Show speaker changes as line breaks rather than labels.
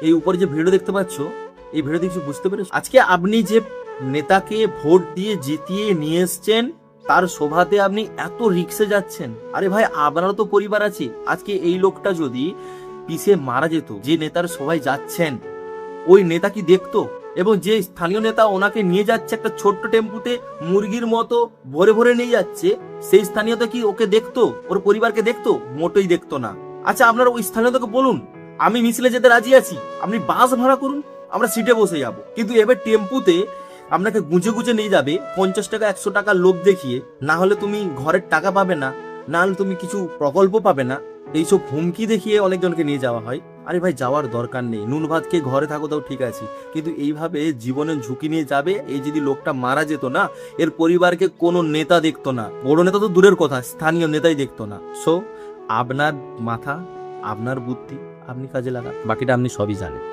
এই উপরে যে ভিডিও দেখতে পাচ্ছ, এই ভিডিও দেখে বুঝতে পেরেছো আজকে আপনি যে নেতাকে ভোট দিয়ে জিতিয়ে নিয়ে এসছেন তার শোভাতে আপনি এত রিক্সে যাচ্ছেন। আরে ভাই, আপনারও তো পরিবার আছে। আজকে এই লোকটা যদি পিছে মারা যেত, যে নেতার সবাই যাচ্ছেন ওই নেতা কি দেখতো? এবং যে স্থানীয় নেতা ওনাকে নিয়ে যাচ্ছে একটা ছোট্ট টেম্পুতে মুরগির মতো ভরে ভরে নিয়ে যাচ্ছে, সেই স্থানীয়তা কি ওকে দেখতো? ওর পরিবারকে দেখতো? মোটেই দেখতো না। আচ্ছা, আপনারা ওই স্থানীয়তাকে বলুন আমি মিছিলে যেতে রাজি আছি, আপনি বাস ভাড়া করুন, আমরা সিটে বসে যাব। কিন্তু এবার টেম্পুতে আপনাকে গুঁজে গুঁজে নিয়ে যাবে 50 টাকা 100 টাকা লোক দেখিয়ে, না হলে তুমি ঘরের টাকা পাবে না, না হলে তুমি কিছু প্রকল্প পাবে না, এইসব হুমকি দেখিয়ে অনেকজনকে নিয়ে যাওয়া হয়। আরে ভাই, যাওয়ার দরকার নেই। নুন ভাত খেয়ে ঘরে থাকো তাও ঠিক আছে, কিন্তু এইভাবে জীবনের ঝুঁকি নিয়ে যাবে। এই যদি লোকটা মারা যেত না, এর পরিবারকে কোনো নেতা দেখতো না, বড় নেতা তো দূরের কথা, স্থানীয় নেতাই দেখতো না। সো আপনার মাথা, আপনার বুদ্ধি আপনি কাজে লাগান, বাকিটা আপনি সবই জানেন।